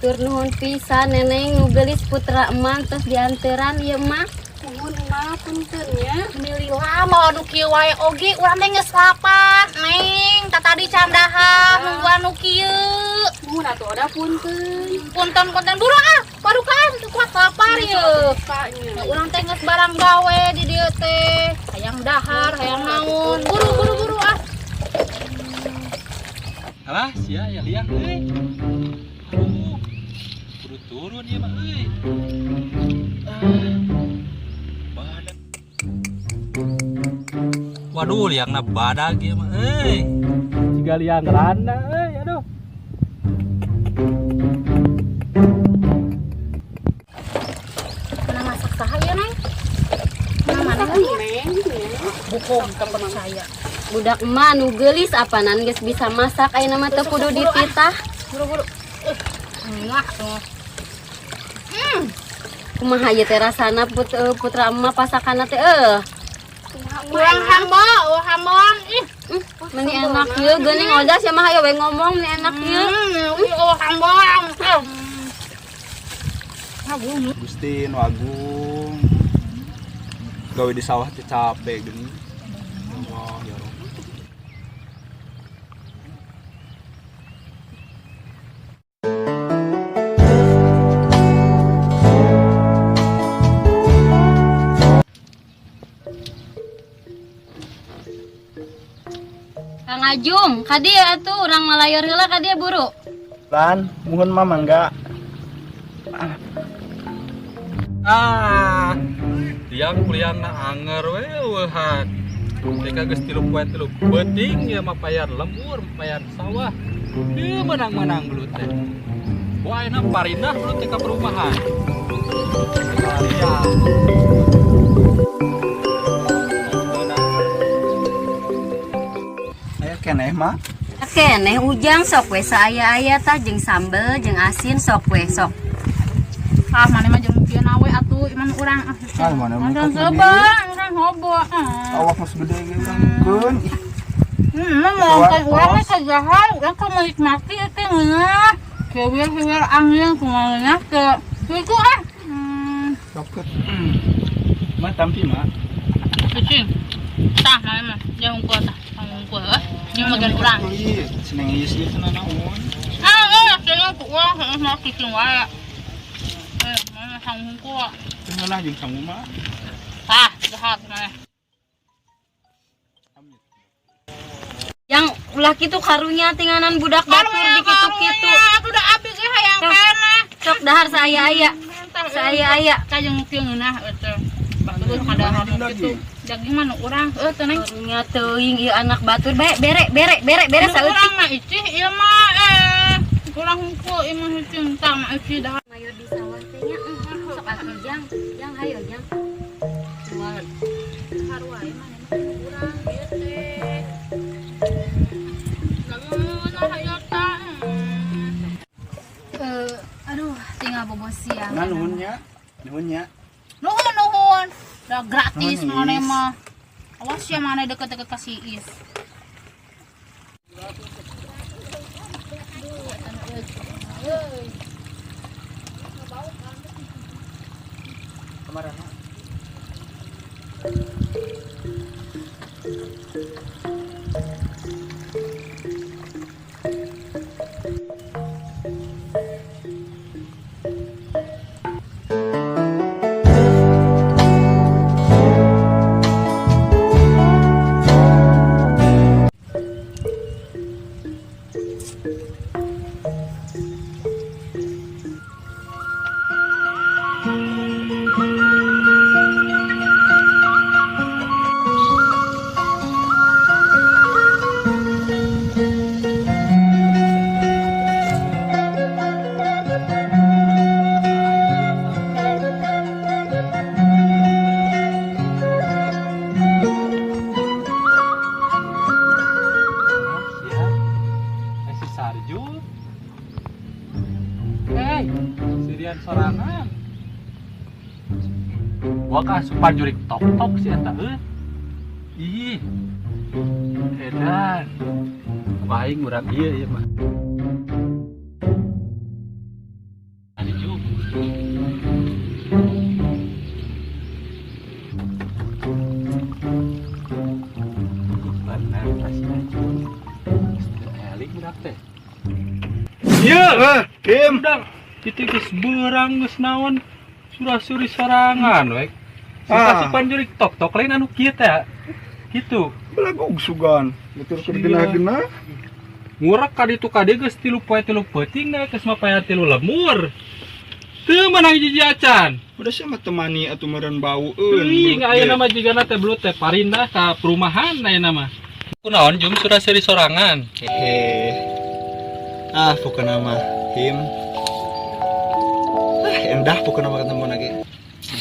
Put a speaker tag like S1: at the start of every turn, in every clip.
S1: Hatur nuhun pisan neneng nu geulis putra emang terus dianteran ieu mah.
S2: Nuhun mah punten nya.
S3: Alhamdulillah mau anu kieu wae oge urang teh geus lapar, Neng. Tadi candahan nungguan nu kieu.
S2: Nuhun atuh ada punten.
S3: Punten buru barukan teu kuat lapar ieu. Urang teh geus barang gawe di dieu teh. Hayang dahar, hayang naon. Buru ah.
S4: Alah sia ya liang euy. Aduh. Kudu turun ieu mah euy. Badag. Waduh liangna badag ieu mah euy. Jiga liang randa euy aduh.
S3: Mana masak saha ya, Neng? Mana Neng? Bukom teu percaya.
S1: Budak emah nu geulis apanan geus bisa masak ayeuna mah teu kudu dititah.
S3: Buru-buru. Ngah tuh.
S1: Kumaha ieu teh rasana putra emah pasakanna teh
S3: Kurang hamba, hambon.
S1: Meni enak ieu geuning odas ya mah aya we ngomong meni enak ieu.
S3: Hambon.
S5: Gustin Wagung gawe di sawah teh capek geuning. Allah ya Rob.
S1: Kang Ajum, kadieu atuh urang malayor heula kadieu buru.
S5: Lan, muhun mah mangga.
S4: Liang kuliahna anger we eueuhan. Teka geus 3 poe 3 beuting ieu mah payar lembur, payar sawah. Ieu menang-menang dulu teh. Wah enak parinah dulu teh ka perumahan. Liang.
S5: Aya keneh mah.
S1: Keneh ujang sok we saaya-aya tah jeung sambel jeung asin sok we sok.
S3: Ah, mana mah jeung kieu nawe atuh iman urang.
S5: Mana mah
S3: Urang sebang, urang hobo.
S5: Awak mah gede ge urang.
S3: Mau kan urang mah sajahan, urang kan menikmati teh ngeunah. Kewir-kewir angin kumaha teh. Kudu ah.
S5: Dokter. Mah tampi mah.
S3: Kucing. Tah mana mah jeung unggul tah. Unggul jeung magan urang.
S5: Seneng ieu sih cenah naon.
S3: Cenah ku urang mah kucing wae. Mana sang unggul.
S5: Cenah jeung sangu mah.
S3: Tah, jahat mana.
S1: Yang ulah kitu karunya tinganan budak batur di kitu-kitu.
S3: Udah abis ge hayang kana.
S1: Sok dahar saaya-aya. Saaya-aya.
S3: Ka jeung kieu ngeunah eta. Batur kadahar kitu. Daging mah nu urang teh Neng.
S1: Karunya teuing ieu anak batur bere saeutik.
S3: Urang mah icih ieu mah urang hungkul ieu mah heuceung tah mah icih dah.
S1: Mayur di sawah teh nya sok atuh jang hayo jang.
S3: Kuat. Haruai mah urang ieu teh. Aduh, tinggal bobo siang.
S5: Nuhunnya.
S3: Nuhun. Udah gratis
S5: Nuhun,
S3: mana
S5: Is.
S3: mah. Awas ya mana deket-deket ka si Is.
S5: Kemarin
S4: Sirian sorangan. Gua kasupan jurik tok-tok sih eta Ih. Edan. Baing urang ieu mah. Benar pasti Ajun. Elik budak teh. Iya,
S5: Kim.
S4: udang. Kita geus beurang geus naon surah-suri sorangan we.
S5: Ah.
S4: Suka jurik tok-tok lain anu kieu teh. Gitu.
S5: Belagog sugan. Betul tergenah-genah.
S4: Ngurak ka ditu kade geus 3 poe 3 peuting na geus mapaya 3 lemur. Teu menang hiji acan.
S5: Udah sih mah temani atuh meureun bau
S4: Ih, aya nama jigana teh belut teh parindah ka perumahan aya nama. Kunaon jum surah-suri sorangan.
S5: Hehe. Pokoknya mah Kim. Endah pokoknya mah ketemu lagi.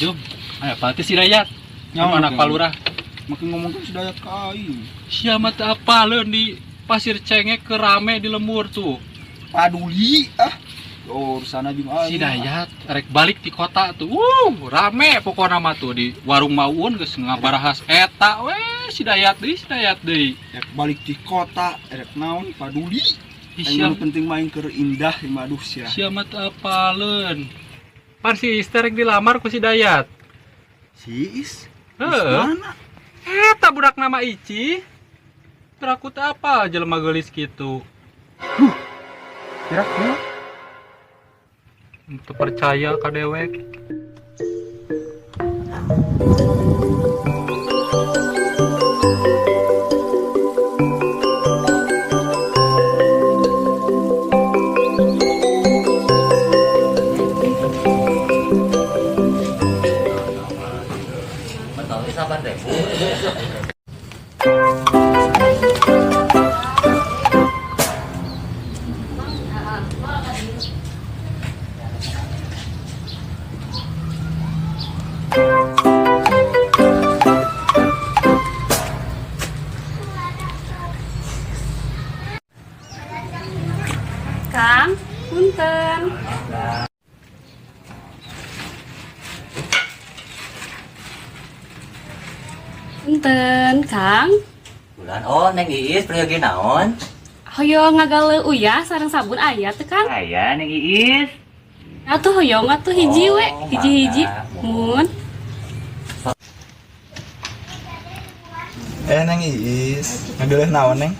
S4: Jum, aya pati si Dayat. Nyawa anak palurah.
S5: Makin ngomong kan sudah kayu.
S4: Sia mah teu apaleun di pasir cengek ke rame di lemur tuh.
S5: Paduli sana juga.
S4: Si Dayat rek balik di kota tuh. Rame pokoknya mah tuh di warung Mauun geus ngabarahas eta we si Dayat deui.
S5: Rek balik di kota, rek naon paduli.
S4: Sia
S5: Yang penting main ke indah maduh sia.
S4: sia mah teu apaleun. Pan si Ister rek dilamar ku si Dayat.
S5: Is
S4: Heeh.
S5: mana?
S4: Eta budak nama Ici. Terakut apa jelema geulis kitu.
S5: Kira-kira
S4: Teu percaya ka dewek.
S2: Kang, punten. Punten, Kang.
S6: Bulan Neng Iis pergi naon?
S2: Hoyo ngagale uyah sareng sabun aya teh, Kang.
S6: Aya Neng Iis.
S2: Atuh hoyo atuh hiji we,
S6: Oh,
S2: hiji-hiji.
S6: mangga.
S2: Mun.
S5: Neng Iis, ngedeleh naon Neng?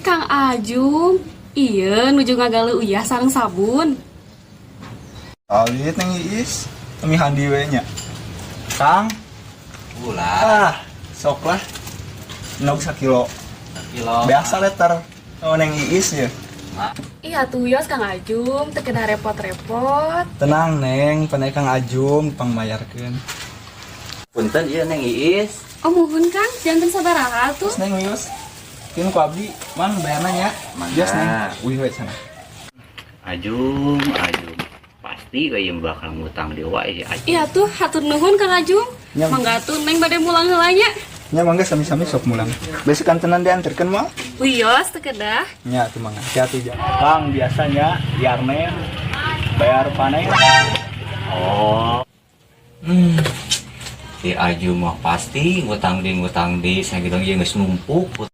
S2: Kang Ajum. Iya, nuju ngagale uyah sareng sabun.
S5: Alit Neng Iis, kami handi we nya. Kang,
S6: Bulan
S5: sok lah. Nog 1 kilo.
S6: kilo.
S5: Biasa letter. Oh Neng Iis ya.
S2: Iya tuh yos Kang Ajum, teu kena repot-repot.
S5: Tenang Neng, panai Kang Ajum pangbayarkeun.
S6: Punten ieu Neng Iis.
S2: Oh muhun Kang, janten sabaraha tuh.
S5: Terus Neng Wius. Kieu ku abdi, man bayarna nya.
S6: Mangga.
S5: Yes Neng. Wih we sana.
S6: Ajum. Pasti kayem bakal ngutang dewa ya Ajum.
S2: Iya tuh, hatur nuhun Kang Ajum.
S5: Nya.
S2: Mangga tuh Neng bade mulang heula nya.
S5: Nya mangga sami-sami sok mulang. Besok kantenan diantarkeun mah.
S2: Uyos teu kedah.
S5: Nya tuh mangga. Hati-hati ja. Kang biasanya biar Neng bayar panai.
S6: Oh. Si Ajum mah pasti ngutang di sakitu ieu geus numpuk.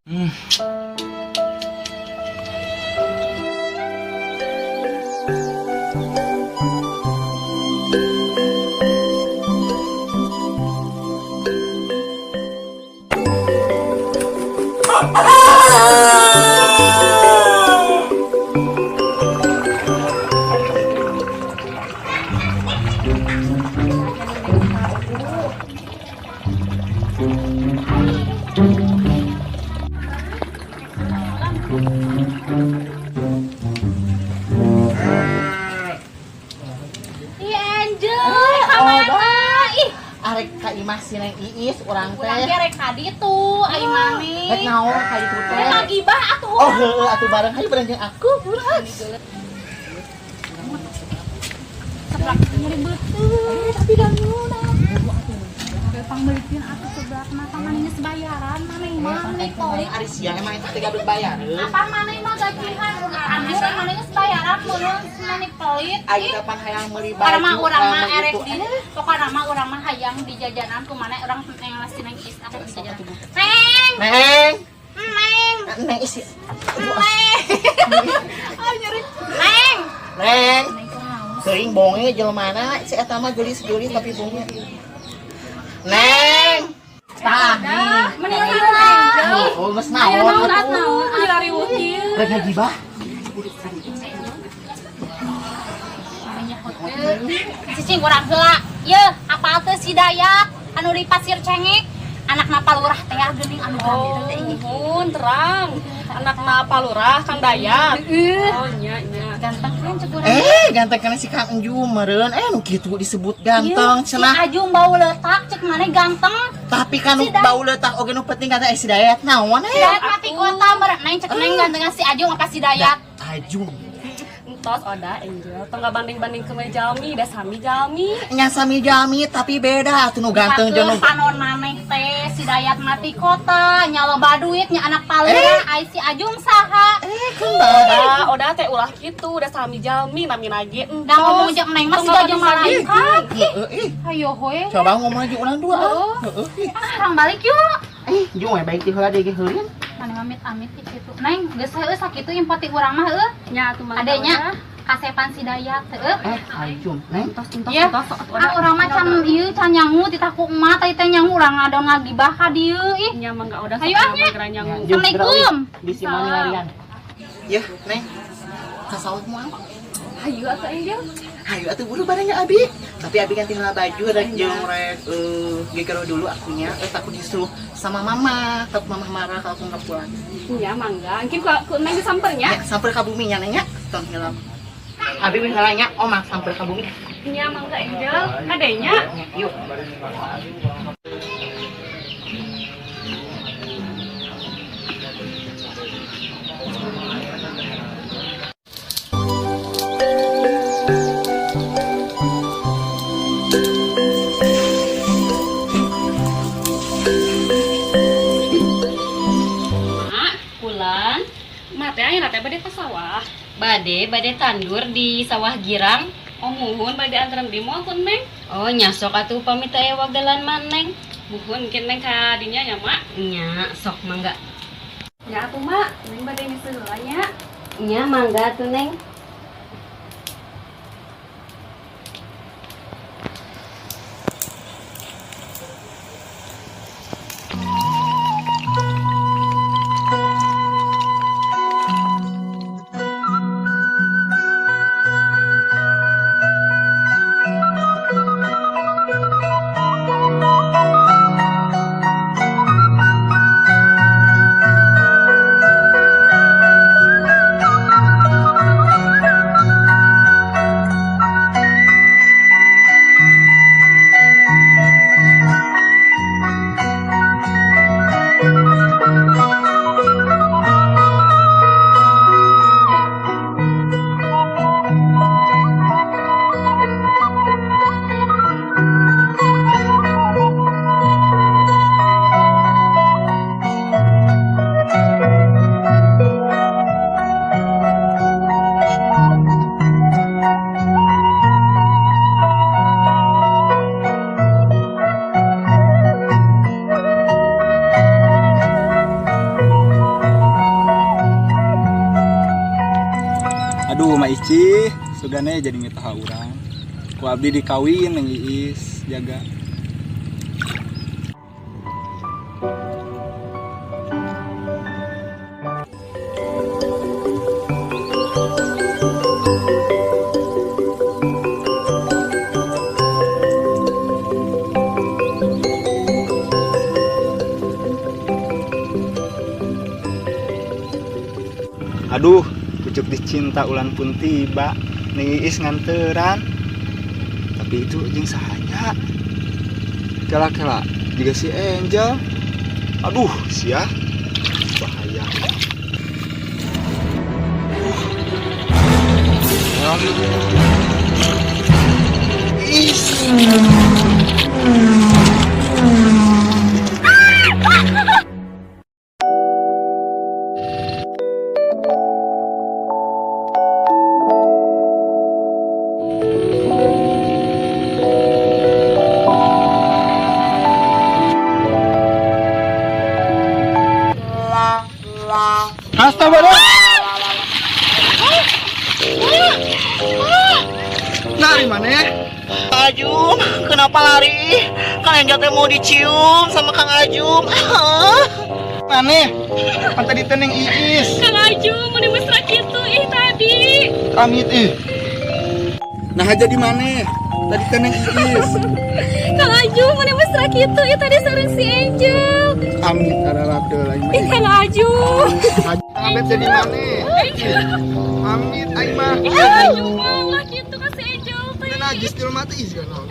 S3: Arek ka imah si Neng Iis urang teh.
S7: Urang ge rek ka ditu, ai mane.
S3: Rek naon ka ditu teh?
S7: Rek magibah atuh.
S3: Oh heueuh atuh bareng hayu bareng jeung aku. Urang.
S7: Seblak ngeribet teh, tapi ganguna. Pangbeulikeun atuh seblak mah mane geus bayaran maneh mah nih polik.
S3: Ari siang emang eta teh gaduh bayar.
S7: Apa maneh mah gajihan anu maneh geus bayaran mun maneh pelit.
S3: Ayo kapan hayang meuli baju.
S7: Karena mah urang mah erek di pokona mah urang mah hayang di jajanan ku maneh urang yang si Neng Iis ada di jajanan. Neng,
S3: Neng,
S7: Neng,
S3: Neng isi.
S7: Neng. Ah nyeri. Neng.
S3: Neng.
S7: Neng kunaon?
S8: Sering bonge jelmana si eta mah gelis-gelis tapi bonge. Neng. Tah. Oh, geus naon atuh. Rek ngagibah.
S7: Cicing urang heula. Ye, apal teh si Dayat anu di Pasir Cengek. Anakna Palurah teh geuning anu ganteng teh.
S2: Nuhun terang. Anakna Palurah Kang Dayat. Oh nya.
S7: Ganteng kan cek urang.
S8: Ganteng kana si Kang Enjum meureun. Nu kitu disebut ganteng
S7: Si
S8: cenah.
S7: Ajung bau letak cek maneh ganteng.
S8: Tapi kan nu bau letak oge nu penting kata si Dayat naon
S7: Dayat mati kota meureun neng cek neng ganteng si Ajung apa si Dayat.
S8: Ajung.
S2: Entos oda Angel. Tengah banding-banding ke Jalmi, da sami Jalmi.
S8: Nya sami jami tapi beda atuh nu ganteng jeung nu
S7: panon maneh teh si Dayat mati kota nya loba duit nya anak Palurah ai si Ajung saha.
S2: Oda teh ulah kitu, da sami Jalmi nami lagi.
S7: Da ngomong jeung neng mah siga jeung malaikat. Hayo we.
S8: Coba ngomong lagi ulang dua.
S7: Sekarang balik yuk.
S8: Jung we baik ti heula deui ge heureun.
S7: Mana amit-amit kitu. Neng, geus heueuh sakitu impoti urang mah heueuh.
S2: Nya atuh mah.
S7: Adenya kasepan si Dayat heueuh.
S8: Ajung, neng.
S7: Iya. Urang mah can ieu can nyangu di taku emak teh teh nyangu urang ngadon ngagibah ka dieu ih.
S2: Nya mah enggak oda
S7: Hayu ah nya. Assalamualaikum.
S8: Bisi mah larian. Yah, neng. Ka sawah moal.
S2: Hayu atuh Angel.
S8: Hayu atuh buru barengnya Abi. Tapi Abi ganti heula baju rek jeung rek gegero dulu akunya. Aku disuruh sama mama. Tapi mama marah kalau aku enggak pulang.
S2: Nya mangga. Engkin ku neng disampernya.
S8: Ya, sampai ka bumi nya neng nya. Tong heula. Abi mah heula nya omah sampai ka bumi.
S2: Nya mangga Angel. Adenya.
S8: Yuk.
S1: Pulang.
S2: Mate ayeuna teh bade ka sawah.
S1: Bade tandur di sawah girang.
S2: Oh muhun bade antaran di moal kun Neng.
S1: Oh nyasok atuh pamit aya wagalan maneng.
S2: Muhun mungkin Neng ka dinya nya Mak.
S1: Nya sok mangga.
S2: Ya atuh Mak, Neng bade nyusul heula nya.
S1: Nya mangga tuh neng.
S5: Aduh, Ma Ici, sudahnya jadi mitaha urang. Ku abdi dikawin nang Iis, jaga. Aduh, pucuk dicinta ulan pun tiba. Ning Iis nganteran. Tapi itu jeung sahanya. Kela-kela juga si Angel. Aduh, sia. Bahaya. Iis. Astagfirullah. lari mana?
S8: Ajum, kenapa lari? Kang Angel teh mau dicium sama Kang Ajum.
S5: Mana? Kan tadi teneng Iis.
S2: Kang Ajum, mau mesra gitu tadi.
S5: Kami Nah aja di mana? Tadi teneng Iis.
S2: Kang Ajum, mau mesra gitu tadi sareng si Angel.
S5: Amit ada ratu lain.
S2: Kang Ajum.
S5: Amit jadi mana? Amit aing mah.
S2: Kang Ajum mau lah gitu kan si Angel teh.
S5: Najis di rumah teh kan.